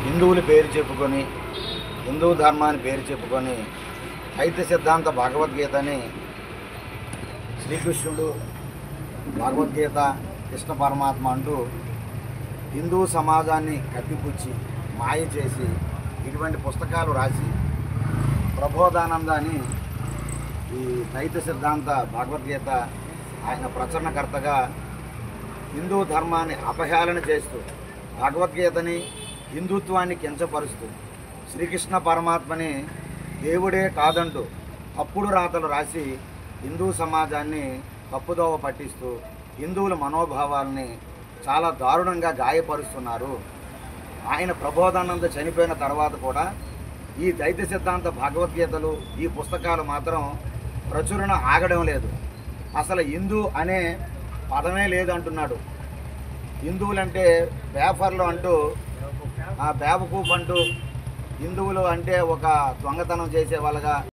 హిందువులు పేరు చెప్పుకొని హిందూ ధర్మాన్ని పేరు చెప్పుకొని దైత్య సిద్ధాంత భగవద్గీతని శ్రీకృష్ణుడు భగవద్గీత కృష్ణ పరమాత్మ అంటూ హిందూ సమాజాన్ని కప్పిపుచ్చి మాయ చేసి ఇటువంటి పుస్తకాలు రాసి ప్రబోధానందాన్ని ఈ దైత్య సిద్ధాంత భగవద్గీత ఆయన ప్రచురణకర్తగా హిందూ ధర్మాన్ని అపహేళన చేస్తూ భగవద్గీతని హిందుత్వాన్ని కించపరుస్తూ శ్రీకృష్ణ పరమాత్మని దేవుడే కాదంటూ తప్పుడు రాతలు రాసి హిందూ సమాజాన్ని తప్పుదోవ పట్టిస్తూ హిందువుల మనోభావాల్ని చాలా దారుణంగా గాయపరుస్తున్నారు. ఆయన ప్రబోధానంద చనిపోయిన తర్వాత కూడా ఈ దైత్య సిద్ధాంత భగవద్గీతలు ఈ పుస్తకాలు మాత్రం ప్రచురణ ఆగడం లేదు. అసలు హిందూ అనే పదమే లేదు అంటున్నాడు. హిందువులంటే పేపర్లు అంటూ బేవకూఫ్ అంటూ హిందువులు అంటే ఒక దొంగతనం చేసే వాళ్ళగా